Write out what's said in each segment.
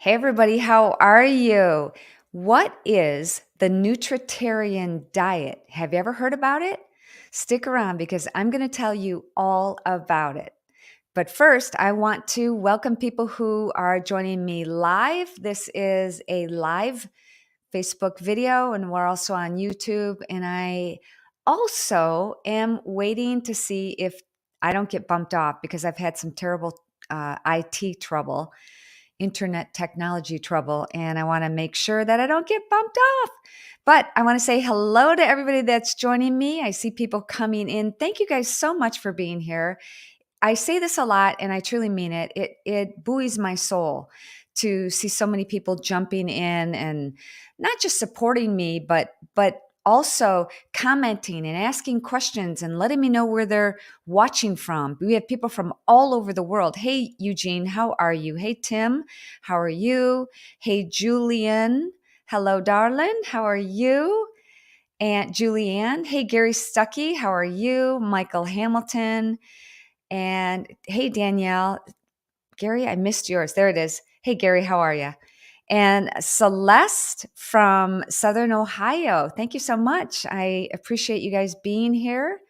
Hey, everybody, how are you? What is the nutritarian diet? Have you ever heard about it? Stick around because I'm going to tell you all about it. But first, I want to welcome people who are joining me live. This is a live Facebook video, and we're also on YouTube. And I also am waiting to see if I don't get bumped off because I've had some terrible IT trouble, internet technology trouble, and I want to make sure that I don't get bumped off. But I want to say hello to everybody that's joining me. I see people coming in. Thank you guys so much for being here. I say this a lot and I truly mean it. It buoys my soul to see so many people jumping in and not just supporting me, but also commenting and asking questions and letting me know where they're watching from. We have people from all over the world. Hey, Eugene, how are you? Hey, Tim, how are you? Hey, Julian. Hello, darling. How are you? Aunt Julianne. Hey, Gary Stuckey. How are you? Michael Hamilton. And hey, Danielle. Gary, I missed yours. There it is. Hey, Gary, how are you? And Celeste from Southern Ohio. Thank you so much. I appreciate you guys being here.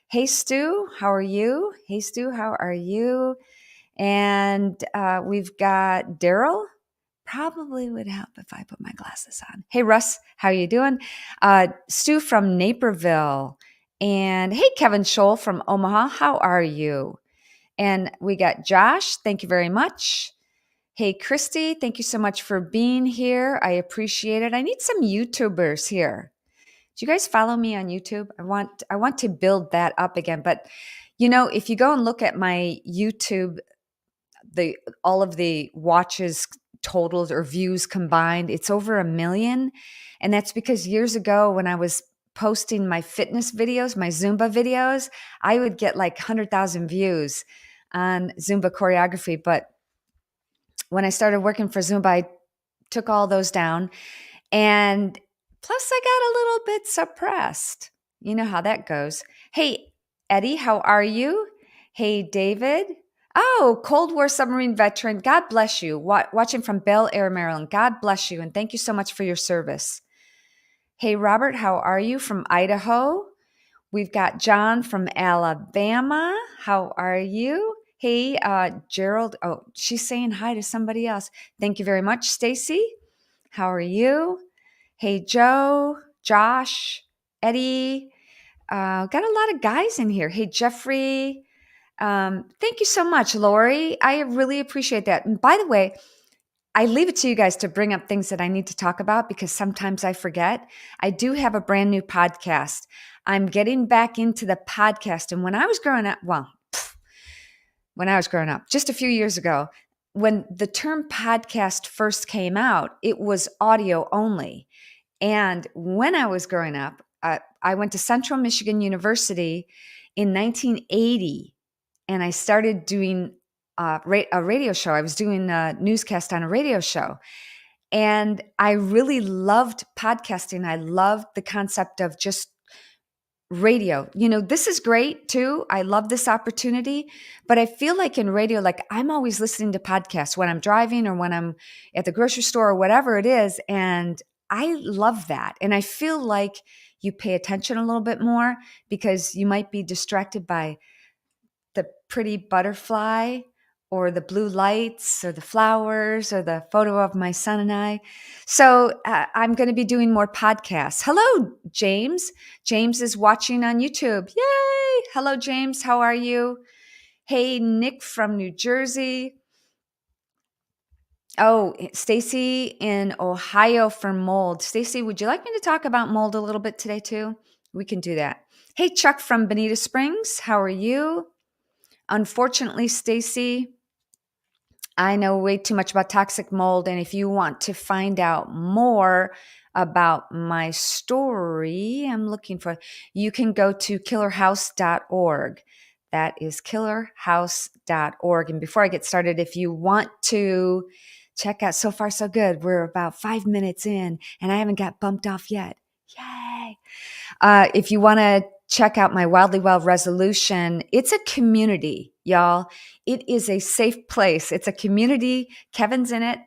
Hey, Stu, how are you? Hey, Stu, how are you? And we've got Daryl. Probably would help if I put my glasses on. Hey, Russ, how are you doing? Stu from Naperville. And hey, Kevin Sholl from Omaha. How are you? And we got Josh. Thank you very much. Hey, Christy, thank you so much for being here. I appreciate it. I need some YouTubers here. Do you guys follow me on YouTube? I want to build that up again. But if you go and look at my YouTube, all of the watches totals or views combined, it's over 1 million. And that's because years ago when I was posting my fitness videos, my Zumba videos, I would get like 100,000 views on Zumba choreography. But when I started working for Zumba, I took all those down. And plus, I got a little bit suppressed. You know how that goes. Hey, Eddie, how are you? Hey, David. Oh, Cold War submarine veteran. God bless you. Watching from Bel Air, Maryland. God bless you. And thank you so much for your service. Hey, Robert, how are you? From Idaho. We've got John from Alabama. How are you? Hey, Gerald. Oh, she's saying hi to somebody else. Thank you very much, Stacy. How are you? Hey, Joe, Josh, Eddie. Got a lot of guys in here. Hey, Jeffrey. Thank you so much, Lori. I really appreciate that. And by the way, I leave it to you guys to bring up things that I need to talk about because sometimes I forget. I do have a brand new podcast. I'm getting back into the podcast. And when I was growing up, just a few years ago, when the term podcast first came out, it was audio only. And when I was growing up, I went to Central Michigan University in 1980, and I started doing a radio show. I was doing a newscast on a radio show. And I really loved podcasting. I loved the concept of just radio. This is great too. I love this opportunity, but I feel like in radio, like I'm always listening to podcasts when I'm driving or when I'm at the grocery store or whatever it is. And I love that. And I feel like you pay attention a little bit more because you might be distracted by the pretty butterfly or the blue lights or the flowers or the photo of my son and I. So I'm going to be doing more podcasts. Hello, James. James is watching on YouTube. Yay. Hello, James. How are you? Hey, Nick from New Jersey. Oh, Stacy in Ohio for mold. Stacy, would you like me to talk about mold a little bit today too? We can do that. Hey, Chuck from Bonita Springs. How are you? Unfortunately, Stacy, I know way too much about toxic mold. And if you want to find out more about my story, you can go to killerhouse.org. That is killerhouse.org. And before I get started, if you want to check out So Far So Good, we're about 5 minutes in and I haven't got bumped off yet. Yay. If you want to check out my Wildly Well resolution, it's a community, y'all. It is a safe place. It's a community. Kevin's in it.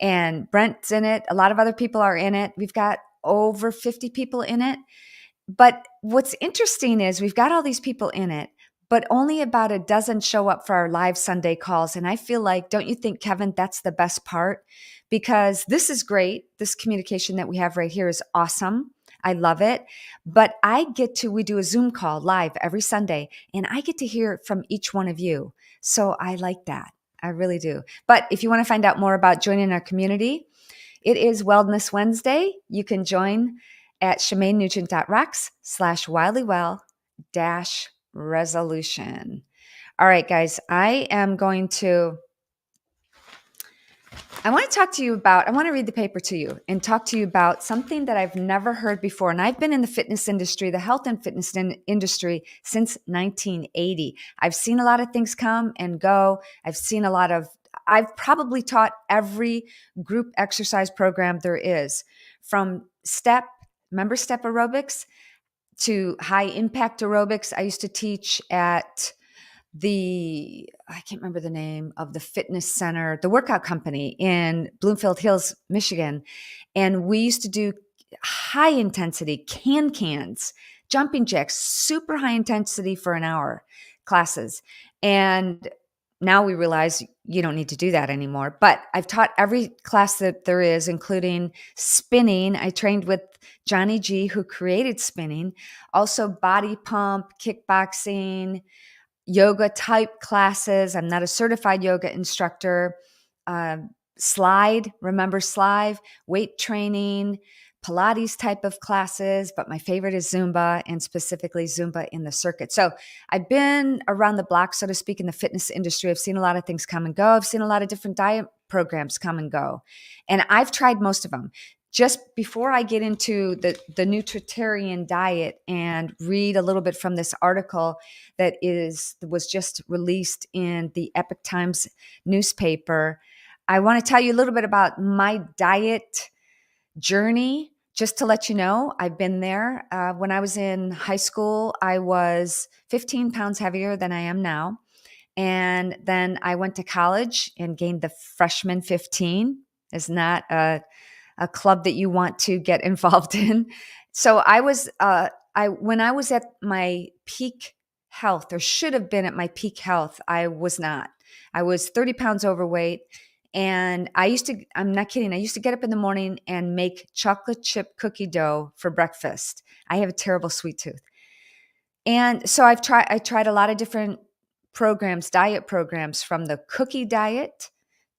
and Brent's in it. A lot of other people are in it. We've got over 50 people in it. But what's interesting is we've got all these people in it, but only about a dozen show up for our live Sunday calls. And I feel like, don't you think, Kevin, that's the best part? Because this is great. This communication that we have right here is awesome. I love it. But we do a Zoom call live every Sunday, and I get to hear from each one of you. So I like that. I really do. But if you want to find out more about joining our community, it is Wellness Wednesday. You can join at ShemaineNugent.rocks/wildywell-resolution. All right, guys, I want to talk to you about, I want to read the paper to you and talk to you about something that I've never heard before. And I've been in the fitness industry, the health and fitness industry since 1980. I've seen a lot of things come and go. I've probably taught every group exercise program there is, from member step aerobics to high impact aerobics. I used to teach at I can't remember the name of the fitness center, the workout company in Bloomfield Hills, Michigan. And we used to do high intensity cans, jumping jacks, super high intensity for an hour classes. And now we realize you don't need to do that anymore. But I've taught every class that there is, including spinning. I trained with Johnny G, who created spinning, also body pump, kickboxing, yoga type classes. I'm not a certified yoga instructor. Slide, weight training, Pilates type of classes, but my favorite is Zumba, and specifically Zumba in the circuit. So I've been around the block, so to speak, in the fitness industry. I've seen a lot of things come and go. I've seen a lot of different diet programs come and go, and I've tried most of them. Just before I get into the nutritarian diet and read a little bit from this article that was just released in the Epoch Times newspaper, I want to tell you a little bit about my diet journey. Just to let you know, I've been there. When I was in high school, I was 15 pounds heavier than I am now. And then I went to college and gained the freshman 15. Is not a club that you want to get involved in. So when I was at my peak health, or should have been at my peak health, I was not. I was 30 pounds overweight. And I'm not kidding, I used to get up in the morning and make chocolate chip cookie dough for breakfast. I have a terrible sweet tooth. And so I tried a lot of different programs, diet programs, from the cookie diet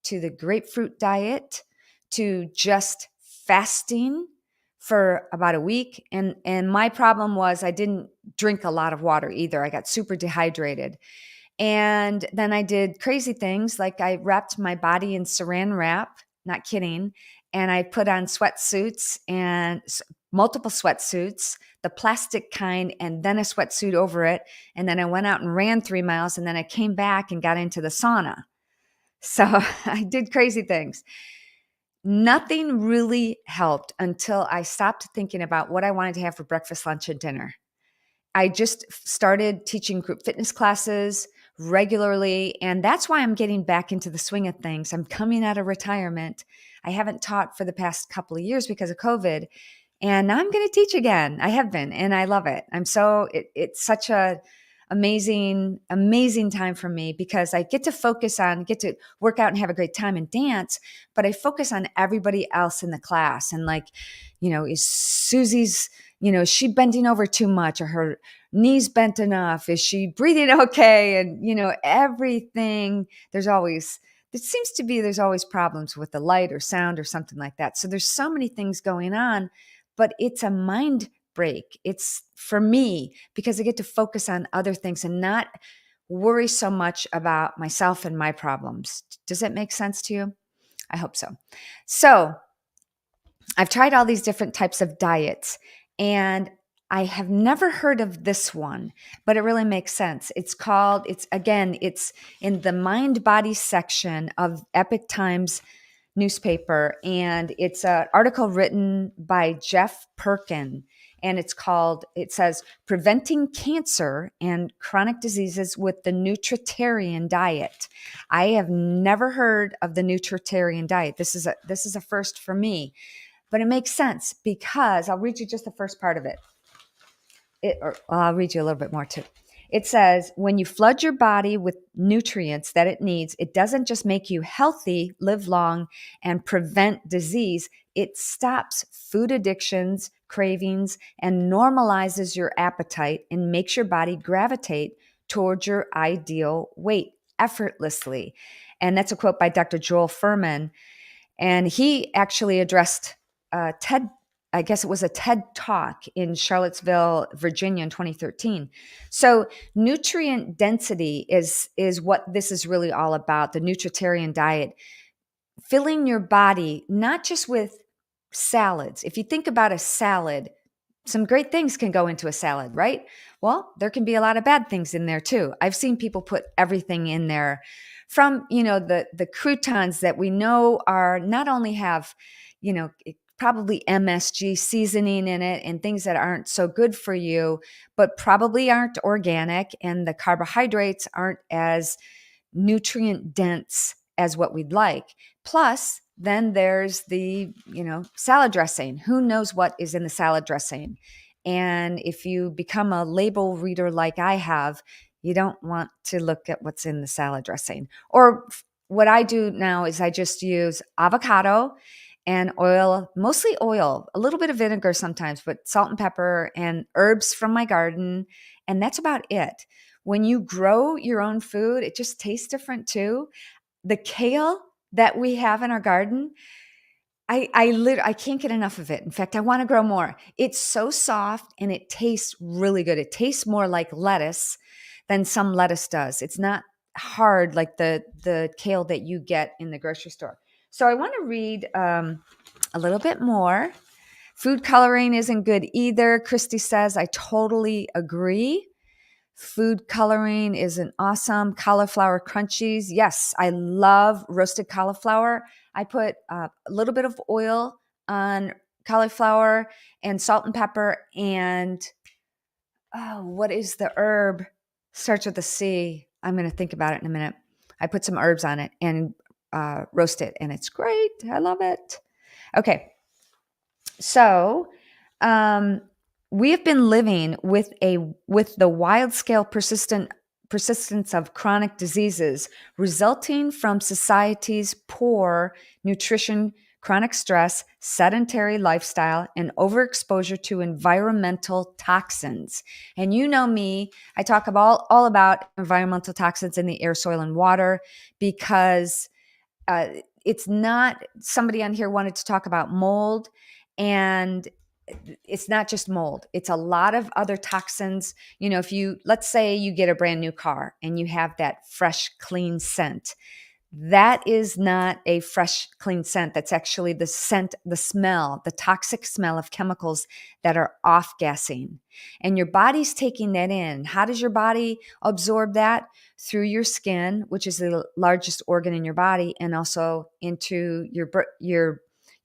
to the grapefruit diet to just fasting for about a week. And my problem was I didn't drink a lot of water either. I got super dehydrated. And then I did crazy things, like I wrapped my body in saran wrap, not kidding, and I put on sweatsuits, and multiple sweatsuits, the plastic kind, and then a sweatsuit over it. And then I went out and ran 3 miles, and then I came back and got into the sauna. So I did crazy things. Nothing really helped until I stopped thinking about what I wanted to have for breakfast, lunch, and dinner. I just started teaching group fitness classes regularly, and that's why I'm getting back into the swing of things. I'm coming out of retirement. I haven't taught for the past couple of years because of COVID, and now I'm going to teach again. I have been, and I love it. It's such a amazing time for me, because I get to work out and have a great time and dance, but I focus on everybody else in the class. And like, is Susie's, is she bending over too much? Are her knees bent enough? Is she breathing okay? And, everything, there's always problems with the light or sound or something like that. So there's so many things going on, but it's a mind break. It's for me, because I get to focus on other things and not worry so much about myself and my problems. Does that make sense to you? I hope so. So I've tried all these different types of diets, and I have never heard of this one, but it really makes sense. It's in the mind body section of Epoch Times newspaper, and it's an article written by Jeff Perkin. And it says, Preventing Cancer and Chronic Diseases with the Nutritarian Diet. I have never heard of the nutritarian diet. This is a first for me, but it makes sense because I'll read you just the first part of it. I'll read you a little bit more too. It says, when you flood your body with nutrients that it needs, it doesn't just make you healthy, live long, and prevent disease. It stops food addictions, cravings, and normalizes your appetite and makes your body gravitate towards your ideal weight effortlessly. And that's a quote by Dr. Joel Fuhrman. And he actually addressed TED, I guess it was a TED Talk in Charlottesville, Virginia in 2013. So nutrient density is what this is really all about, the nutritarian diet, filling your body not just with salads. If you think about a salad, some great things can go into a salad, right? Well, there can be a lot of bad things in there too. I've seen people put everything in there from, the croutons that we know are not only have, probably MSG seasoning in it and things that aren't so good for you, but probably aren't organic, and the carbohydrates aren't as nutrient dense as what we'd like. Plus, then there's the, salad dressing. Who knows what is in the salad dressing? And if you become a label reader like I have, you don't want to look at what's in the salad dressing. Or what I do now is I just use avocado and oil, mostly oil, a little bit of vinegar sometimes, but salt and pepper and herbs from my garden. And that's about it. When you grow your own food, it just tastes different too. The kale that we have in our garden, I can't get enough of it. In fact, I want to grow more. It's so soft and it tastes really good. It tastes more like lettuce than some lettuce does. It's not hard like the kale that you get in the grocery store. So I want to read a little bit more. Food coloring isn't good either. Christy says, I totally agree. Food coloring isn't awesome. Cauliflower crunchies. Yes, I love roasted cauliflower. I put a little bit of oil on cauliflower and salt and pepper. And what is the herb? Starts with a C. I'm going to think about it in a minute. I put some herbs on it and roast it, and it's great. I love it. Okay. So, we have been living with the wild-scale persistence of chronic diseases resulting from society's poor nutrition, chronic stress, sedentary lifestyle, and overexposure to environmental toxins. And you know me, I talk about all about environmental toxins in the air, soil, and water because it's not, somebody on here wanted to talk about mold, and it's not just mold. It's a lot of other toxins. Let's say you get a brand new car and you have that fresh, clean scent. That is not a fresh, clean scent. That's actually the scent, the smell, the toxic smell of chemicals that are off-gassing. And your body's taking that in. How does your body absorb that? Through your skin, which is the largest organ in your body, and also into your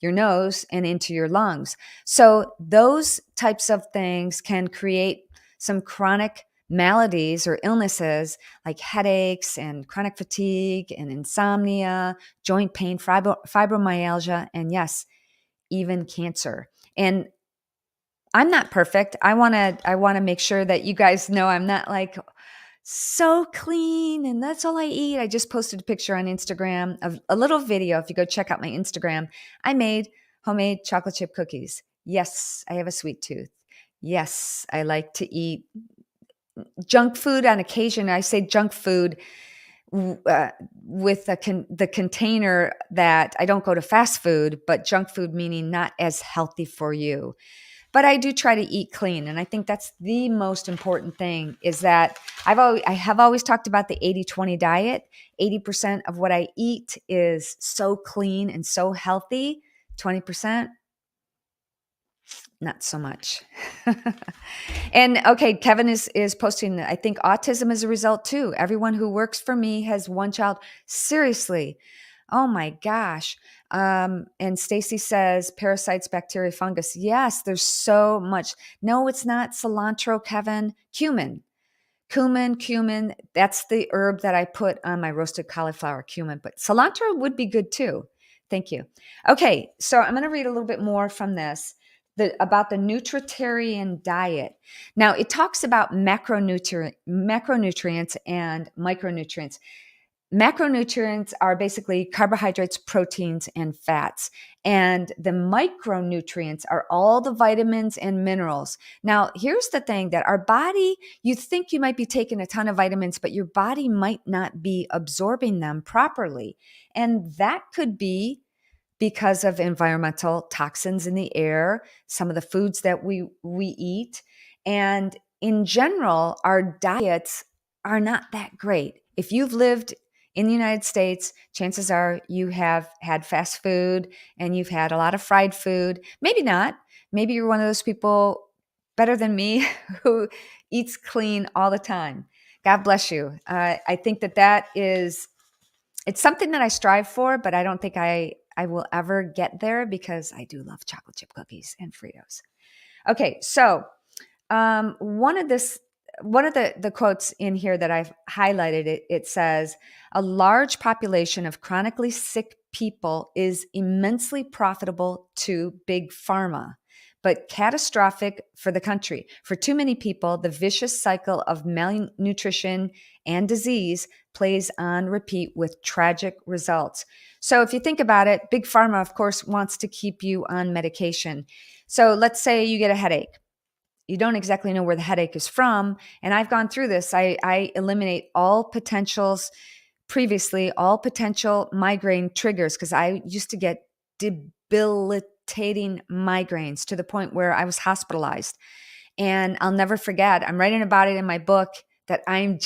nose and into your lungs. So those types of things can create some chronic maladies or illnesses like headaches and chronic fatigue and insomnia, joint pain, fibromyalgia, and yes, even cancer. And I'm not perfect. I want to make sure that you guys know I'm not like so clean and that's all I eat. I just posted a picture on Instagram of a little video. If you go check out my Instagram, I made homemade chocolate chip cookies. Yes, I have a sweet tooth. Yes, I like to eat junk food on occasion. I say junk food with the container that I don't go to fast food, but junk food meaning not as healthy for you. But I do try to eat clean. And I think that's the most important thing is that I have always talked about the 80-20 diet. 80% of what I eat is so clean and so healthy. 20%, not so much. And okay, Kevin is posting, I think autism is a result too. Everyone who works for me has one child. Seriously, Oh my gosh. And Stacey says parasites, bacteria, fungus. Yes, there's so much. No, it's not cilantro, Kevin. Cumin. Cumin. That's the herb that I put on my roasted cauliflower, cumin. But cilantro would be good too. Thank you. Okay, so I'm going to read a little bit more from this about the nutritarian diet. Now, it talks about macronutrients and micronutrients. Macronutrients are basically carbohydrates, proteins, and fats. And the micronutrients are all the vitamins and minerals. Now, here's the thing that our body, you think you might be taking a ton of vitamins, but your body might not be absorbing them properly. And that could be because of environmental toxins in the air, some of the foods that we eat. And in general, our diets are not that great. If you've lived in the United States, chances are you have had fast food and you've had a lot of fried food. Maybe not. Maybe you're one of those people better than me who eats clean all the time. God bless you. I think that is, it's something that I strive for, but I don't think I will ever get there because I do love chocolate chip cookies and Fritos. Okay, so one of the quotes in here that I've highlighted, it says, a large population of chronically sick people is immensely profitable to big pharma, but catastrophic for the country. For too many people, the vicious cycle of malnutrition and disease plays on repeat with tragic results. So if you think about it, big pharma, of course, wants to keep you on medication. So let's say you get a headache. You don't exactly know where the headache is from. And I've gone through this. I eliminate all potential migraine triggers because I used to get debilitating migraines to the point where I was hospitalized. And I'll never forget, I'm writing about it in my book that I'm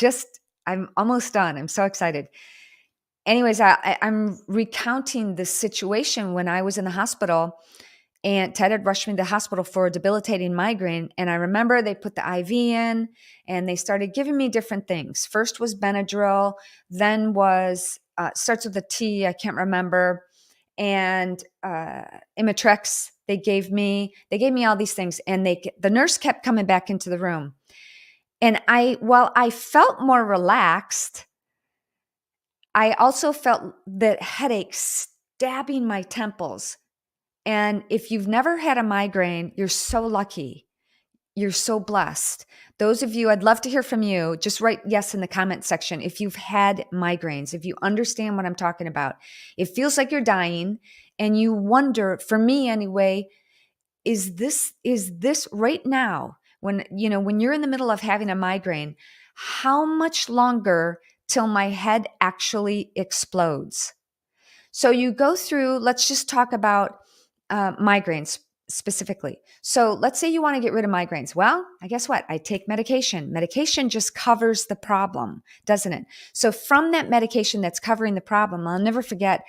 almost done. I'm so excited. Anyways, I'm recounting this situation when I was in the hospital. And Ted had rushed me to the hospital for a debilitating migraine. And I remember they put the IV in and they started giving me different things. First was Benadryl, then was, starts with a T, I can't remember, and Imitrex they gave me. They gave me all these things. And the nurse kept coming back into the room. And while I felt more relaxed, I also felt the headache stabbing my temples. And if you've never had a migraine, you're so lucky. You're so blessed. Those of you, I'd love to hear from you. Just write yes in the comment section if you've had migraines, if you understand what I'm talking about. It feels like you're dying and you wonder, for me anyway, is this right now when you're in the middle of having a migraine, how much longer till my head actually explodes? So you go through, let's just talk about migraines specifically. So let's say you want to get rid of migraines. Well, I guess what? I take medication. Medication just covers the problem, doesn't it? So from that medication that's covering the problem, I'll never forget,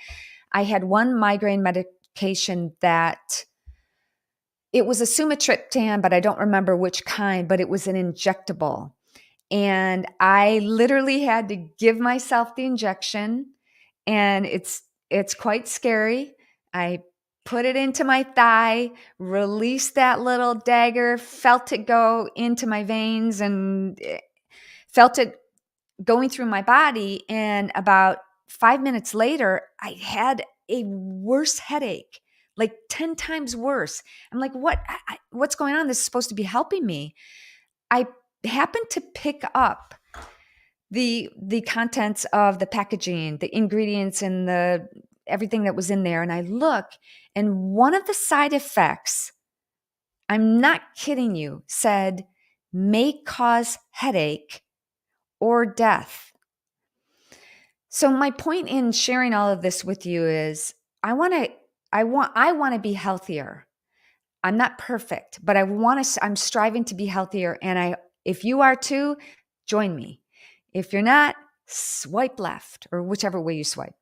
I had one migraine medication that it was a sumatriptan, but I don't remember which kind, but it was an injectable. And I literally had to give myself the injection, and it's quite scary. I put it into my thigh, released that little dagger, felt it go into my veins and felt it going through my body. And about 5 minutes later, I had a worse headache, like 10 times worse. I'm like, what's going on? This is supposed to be helping me. I happened to pick up the contents of the packaging, the ingredients and everything that was in there. And I look, and one of the side effects, I'm not kidding you, said may cause headache or death. So my point in sharing all of this with you is I want to be healthier. I'm not perfect, but I'm striving to be healthier. And if you are too, join me. If you're not, swipe left or whichever way you swipe.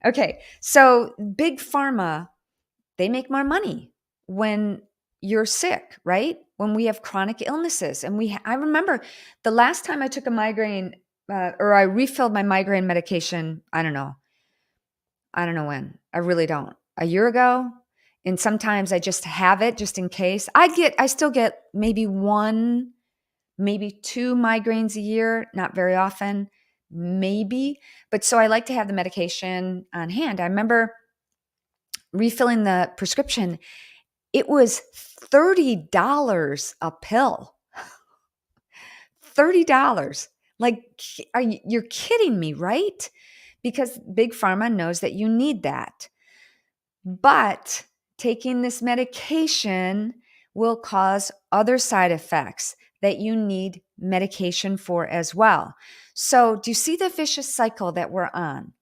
Okay. So big pharma, they make more money when you're sick, right? When we have chronic illnesses. And I remember the last time I took a migraine or I refilled my migraine medication, I don't know, I don't know when. I really don't. A year ago. And sometimes I just have it just in case. I still get maybe one, maybe two migraines a year, not very often, maybe. But so I like to have the medication on hand. I remember refilling the prescription. It was $30 a pill. $30. Like, you're kidding me, right? Because Big Pharma knows that you need that. But taking this medication will cause other side effects that you need medication for as well. So, do you see the vicious cycle that we're on?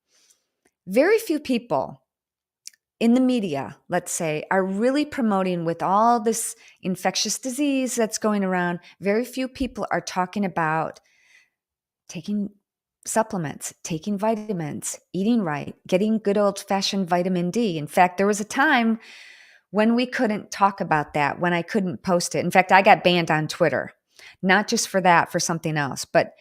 Very few people in the media, let's say, are really promoting with all this infectious disease that's going around. Very few people are talking about taking supplements, taking vitamins, eating right, getting good old fashioned vitamin D. In fact, there was a time when we couldn't talk about that, when I couldn't post it. In fact, I got banned on Twitter, not just for that, for something else. But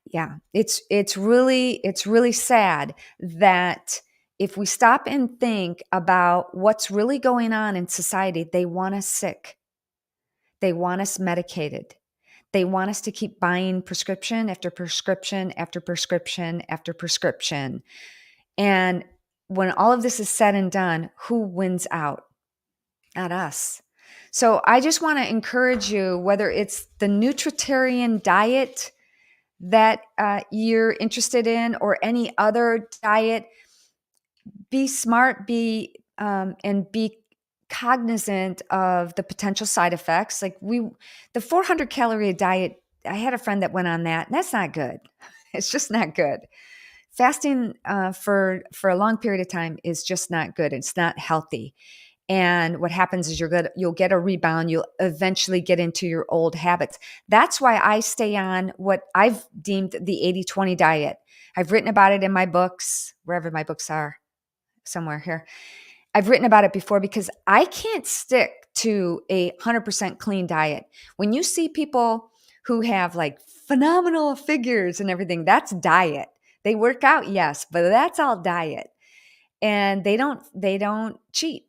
yeah, it's really sad that if we stop and think about what's really going on in society, they want us sick. They want us medicated. They want us to keep buying prescription after prescription after prescription after prescription. And when all of this is said and done, who wins out? Not us. So I just want to encourage you, whether it's the nutritarian diet that you're interested in or any other diet, be smart, and be cognizant of the potential side effects. Like the 400 calorie diet, I had a friend that went on that, and that's not good. It's just not good. Fasting for a long period of time is just not good. It's not healthy. And what happens is you'll get a rebound. You'll eventually get into your old habits. That's why I stay on what I've deemed the 80-20 diet. I've written about it in my books, wherever my books are, somewhere here. I've written about it before because I can't stick to a 100% clean diet. When you see people who have like phenomenal figures and everything, that's diet. They work out, yes, but that's all diet. And they don't cheat.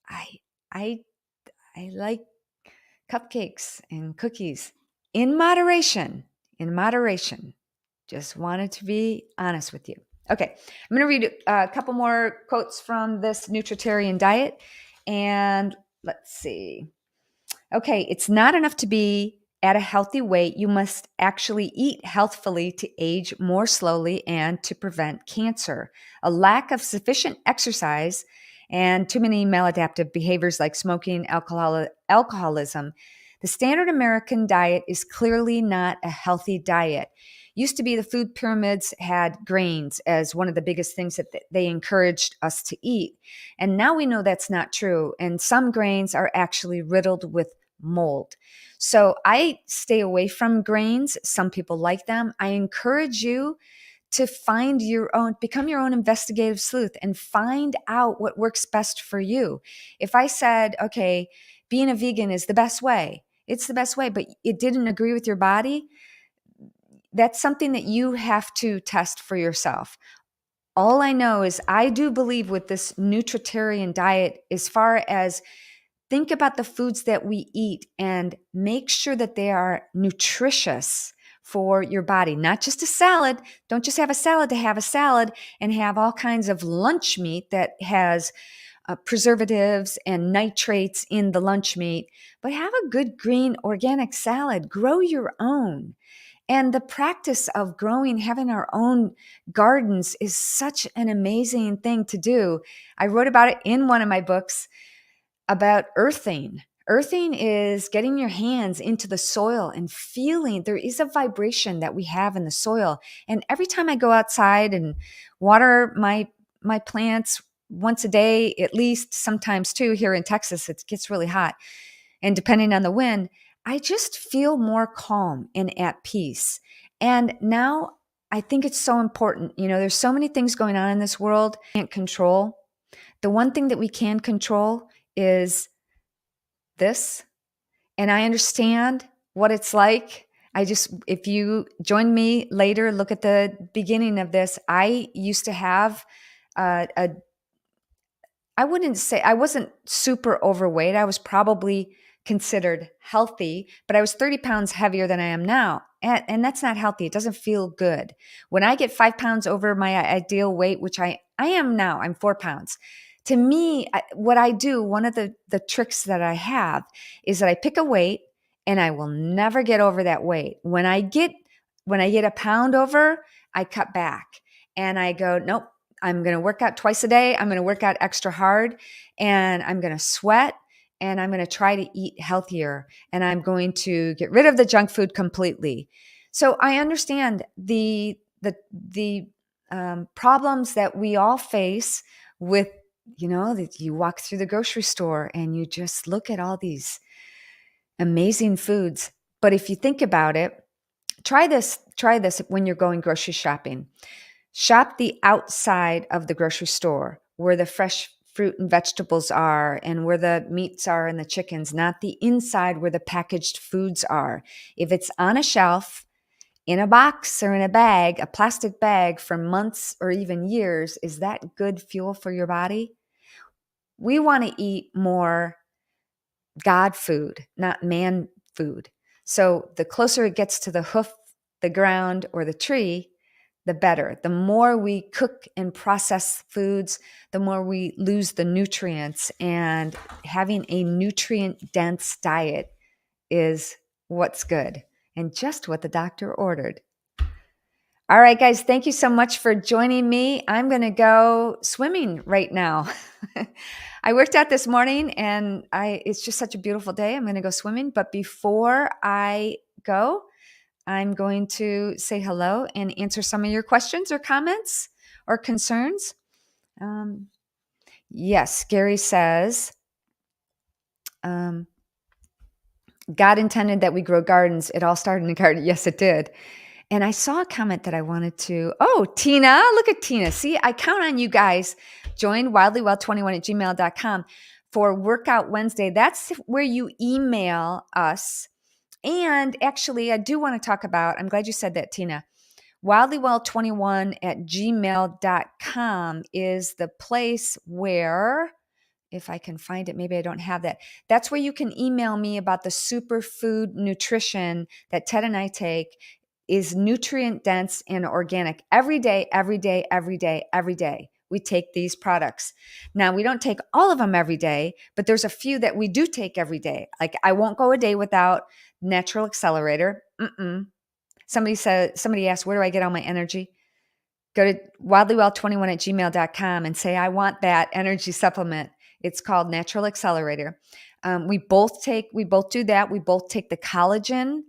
I I I like cupcakes and cookies in moderation. In moderation. Just wanted to be honest with you. Okay, I'm going to read a couple more quotes from this nutritarian diet. And let's see. Okay, it's not enough to be at a healthy weight. You must actually eat healthfully to age more slowly and to prevent cancer. A lack of sufficient exercise and too many maladaptive behaviors like smoking, alcoholism. The standard American diet is clearly not a healthy diet. Used to be the food pyramids had grains as one of the biggest things that they encouraged us to eat. And now we know that's not true. And some grains are actually riddled with mold. So I stay away from grains. Some people like them. I encourage you to become your own investigative sleuth and find out what works best for you. If I said, okay, being a vegan is the best way, it's the best way, but it didn't agree with your body, that's something that you have to test for yourself. All I know is I do believe with this nutritarian diet, as far as think about the foods that we eat and make sure that they are nutritious for your body, not just a salad. Don't just have a salad to have a salad and have all kinds of lunch meat that has preservatives and nitrates in the lunch meat, but have a good green organic salad. Grow your own. And the practice of growing, having our own gardens is such an amazing thing to do. I wrote about it in one of my books about earthing. Earthing is getting your hands into the soil and feeling there is a vibration that we have in the soil. And every time I go outside and water my plants once a day, at least, sometimes two, here in Texas, it gets really hot. And depending on the wind, I just feel more calm and at peace. And now I think it's so important. There's so many things going on in this world we can't control. The one thing that we can control is this. And I understand what it's like. If you join me later, look at the beginning of this. I used to have a I wouldn't say I wasn't super overweight. I was probably considered healthy, but I was 30 pounds heavier than I am now. And that's not healthy. It doesn't feel good. When I get 5 pounds over my ideal weight, which I am now, I'm 4 pounds. To me, what I do, one of the tricks that I have is that I pick a weight and I will never get over that weight. When I get a pound over, I cut back and I go, nope, I'm going to work out twice a day. I'm going to work out extra hard and I'm going to sweat and I'm going to try to eat healthier and I'm going to get rid of the junk food completely. So I understand the problems that we all face with, that you walk through the grocery store and you just look at all these amazing foods. But if you think about it, try this when you're going grocery shopping. Shop the outside of the grocery store where the fresh fruit and vegetables are and where the meats are and the chickens, not the inside where the packaged foods are. If it's on a shelf, in a box or in a bag, a plastic bag for months or even years, is that good fuel for your body? We want to eat more God food, not man food. So the closer it gets to the hoof, the ground, or the tree, the better. The more we cook and process foods, the more we lose the nutrients. And having a nutrient-dense diet is what's good and just what the doctor ordered. All right, guys, thank you so much for joining me. I'm going to go swimming right now. I worked out this morning and it's just such a beautiful day. I'm going to go swimming. But before I go, I'm going to say hello and answer some of your questions or comments or concerns. Yes, Gary says, God intended that we grow gardens. It all started in a garden. Yes, it did. And I saw a comment that I wanted to. Oh, Tina, look at Tina. See, I count on you guys. Join wildlywell21@gmail.com for Workout Wednesday. That's where you email us. And actually, I do want to talk about, I'm glad you said that, Tina. Wildlywell21@gmail.com is the place where, if I can find it, maybe I don't have that. That's where you can email me about the superfood nutrition that Ted and I take. Is nutrient dense and organic every day, every day, every day, every day. We take these products. Now, we don't take all of them every day, but there's a few that we do take every day. Like I won't go a day without Natural Accelerator. Somebody asked, where do I get all my energy? Go to wildlywell21@gmail.com and say, I want that energy supplement. It's called Natural Accelerator. We both do that. We both take the collagen.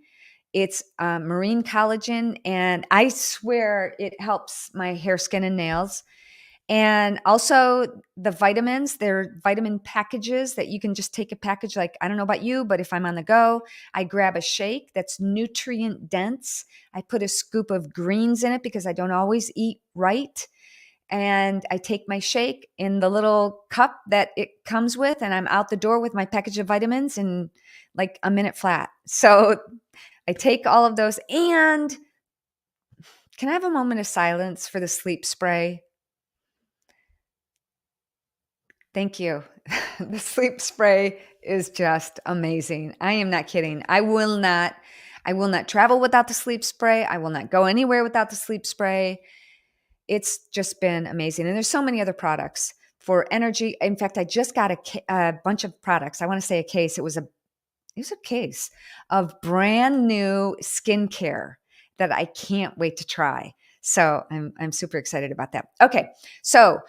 It's marine collagen, and I swear it helps my hair, skin, and nails. And also the vitamins, they're vitamin packages that you can just take a package. Like, I don't know about you, but if I'm on the go, I grab a shake that's nutrient dense. I put a scoop of greens in it because I don't always eat right. And I take my shake in the little cup that it comes with, and I'm out the door with my package of vitamins in like a minute flat. So I take all of those. And can I have a moment of silence for the sleep spray? Thank you. The sleep spray is just amazing. I am not kidding. I will not travel without the sleep spray. I will not go anywhere without the sleep spray. It's just been amazing. And there's so many other products for energy. In fact, I just got a bunch of products. I want to say a case. It was a case of brand new skincare that I can't wait to try. So I'm super excited about that. Okay. So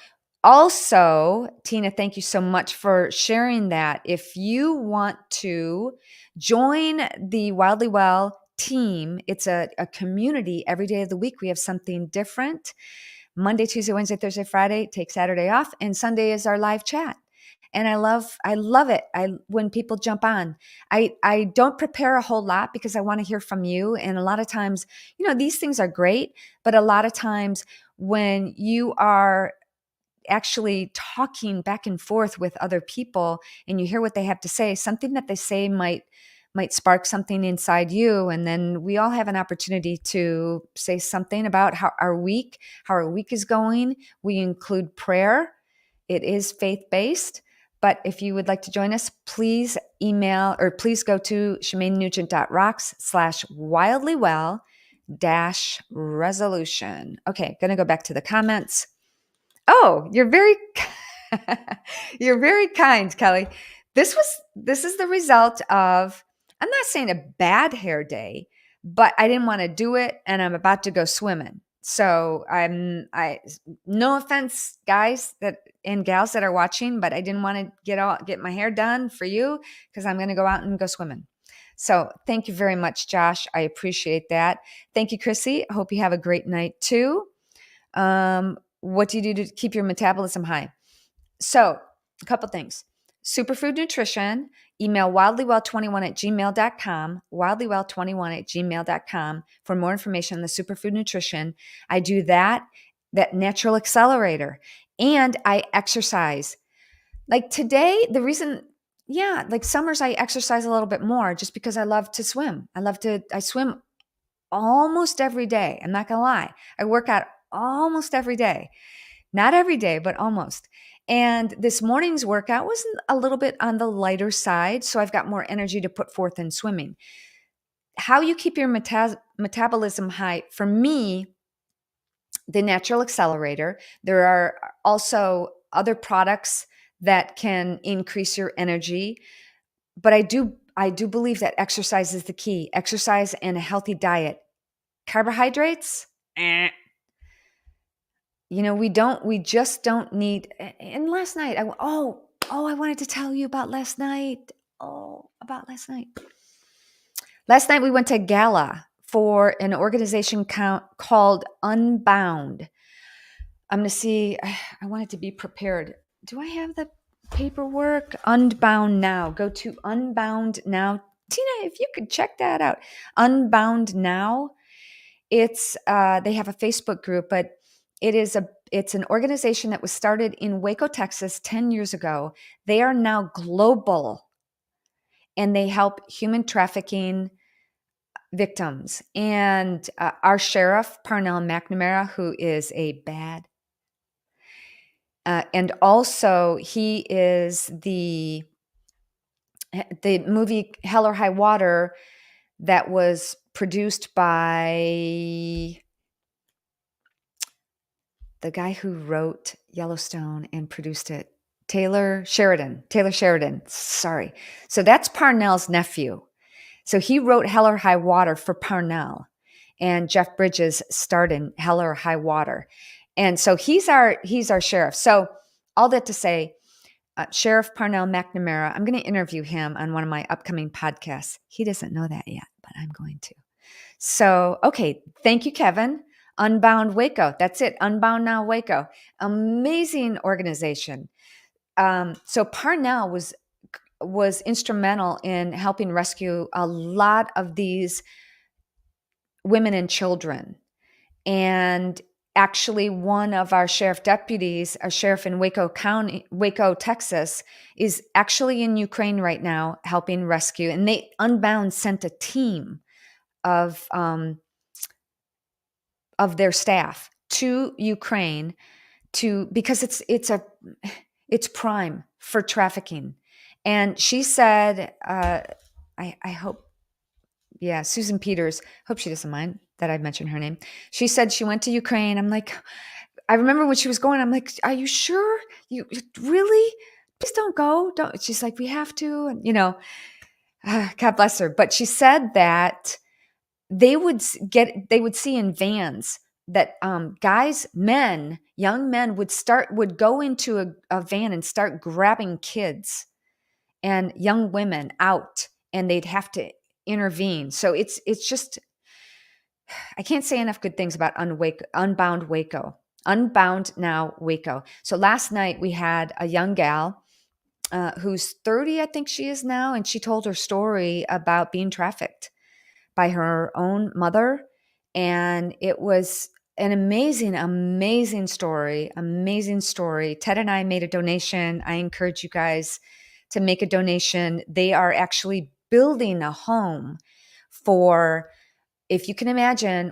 also, Tina, thank you so much for sharing that. If you want to join the Wildly Well team, it's a community every day of the week. We have something different. Monday, Tuesday, Wednesday, Thursday, Friday, take Saturday off, and Sunday is our live chat. And I love it. When people jump on, I don't prepare a whole lot because I want to hear from you. And a lot of times, these things are great, but a lot of times when you are actually talking back and forth with other people and you hear what they have to say, something that they say might might spark something inside you. And then we all have an opportunity to say something about how our week is going. We include prayer. It is faith-based. But if you would like to join us, please email or please go to shemaynugent.rocks/wildlywell-resolution. Okay, going to go back to the comments. Oh, you're very you're very kind, Kelly. This is the result of, I'm not saying a bad hair day, but I didn't want to do it and I'm about to go swimming. So I no offense guys that and gals that are watching, but I didn't want to get my hair done for you because I'm going to go out and go swimming. So thank you very much, Josh. I appreciate that. Thank you, Chrissy. I hope you have a great night too. What do you do to keep your metabolism high? So a couple things. Superfood nutrition, email wildlywell21@gmail.com, wildlywell21@gmail.com for more information on the superfood nutrition. I do that natural accelerator, and I exercise. Like today, the reason, like summers, I exercise a little bit more just because I love to swim. I swim almost every day. I'm not going to lie. I work out almost every day. Not every day, but almost. And this morning's workout was a little bit on the lighter side, so I've got more energy to put forth in swimming. How you keep your metabolism high, for me, the natural accelerator. There are also other products that can increase your energy, but I do believe that exercise is the key. Exercise and a healthy diet. Carbohydrates, we just don't need. And last night, I wanted to tell you about last night. Last night we went to a gala for an organization called Unbound. I'm going to see, I wanted to be prepared. Do I have the paperwork? Unbound Now. Go to Unbound Now. Tina, if you could check that out. Unbound Now. It's, they have a Facebook group, but it's an organization that was started in Waco, Texas 10 years ago. They are now global and they help human trafficking victims. And our sheriff, Parnell McNamara, who is a bad, and also he is the movie Hell or High Water that was produced by the guy who wrote Yellowstone and produced it, Taylor Sheridan. Sorry. So that's Parnell's nephew. So he wrote Hell or High Water for Parnell, and Jeff Bridges starred in Hell or High Water. And so he's our sheriff. So all that to say, Sheriff Parnell McNamara, I'm going to interview him on one of my upcoming podcasts. He doesn't know that yet, but I'm going to. So, okay. Thank you, Kevin. Unbound Waco. That's it. Unbound Now Waco. Amazing organization. So Parnell was instrumental in helping rescue a lot of these women and children. And actually one of our sheriff deputies, our sheriff in Waco County, Waco, Texas, is actually in Ukraine right now helping rescue. And Unbound sent a team of their staff to Ukraine because it's prime for trafficking. And she said, I hope, Susan Peters, hope she doesn't mind that I mentioned her name. She said she went to Ukraine. I'm like, I remember when she was going, I'm like, are you sure? You really? Please don't go. Don't. She's like, we have to. And, God bless her. But she said that they would see in vans that young men would go into a van and start grabbing kids and young women out, and they'd have to intervene. So it's just, I can't say enough good things about Unbound Waco. Unbound Now Waco. So last night we had a young gal who's 30, I think she is now, and she told her story about being trafficked by her own mother. And it was an amazing story. Ted and I made a donation. I encourage you guys to make a donation. They are actually building a home for, if you can imagine,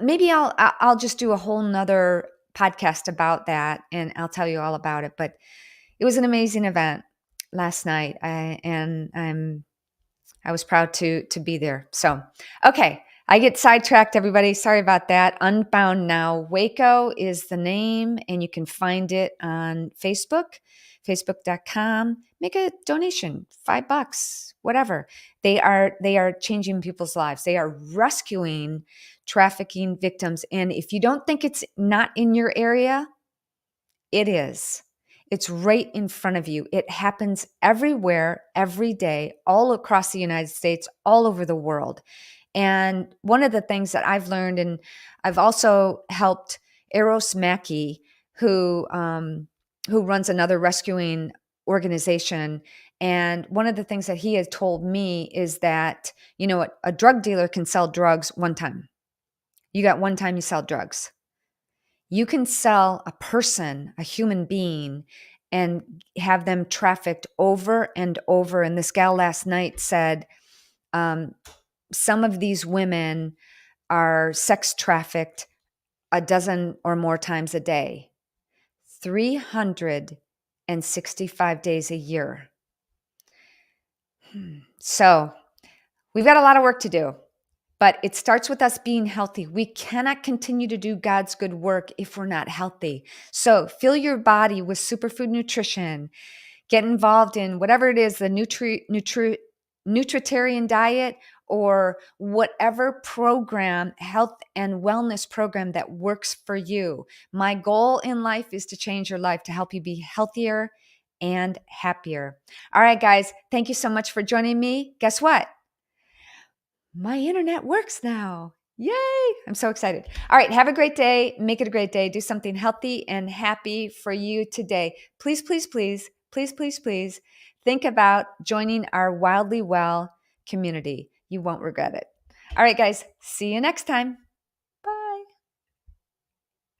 maybe I'll just do a whole nother podcast about that and I'll tell you all about it. But it was an amazing event last night. I was proud to be there. So, okay, I get sidetracked, everybody. Sorry about that. Unbound Now Waco is the name, and you can find it on Facebook, facebook.com. Make a donation, $5, whatever. They are changing people's lives. They are rescuing trafficking victims. And if you don't think it's not in your area, it is. It's right in front of you. It happens everywhere, every day, all across the United States, all over the world. And one of the things that I've learned, and I've also helped Eros Mackey, who runs another rescuing organization. And one of the things that he has told me is that, a drug dealer can sell drugs one time. You got one time you sell drugs. You can sell a person, a human being, and have them trafficked over and over. And this gal last night said some of these women are sex trafficked a dozen or more times a day, 365 days a year. So we've got a lot of work to do. But it starts with us being healthy. We cannot continue to do God's good work if we're not healthy. So fill your body with superfood nutrition. Get involved in whatever it is, the nutritarian diet or whatever program, health and wellness program that works for you. My goal in life is to change your life, to help you be healthier and happier. All right, guys, thank you so much for joining me. Guess what? My internet works now. Yay! I'm so excited. All right, have a great day. Make it a great day. Do something healthy and happy for you today. Please, please, please, please, please, please think about joining our Wildly Well community. You won't regret it. All right, guys, see you next time.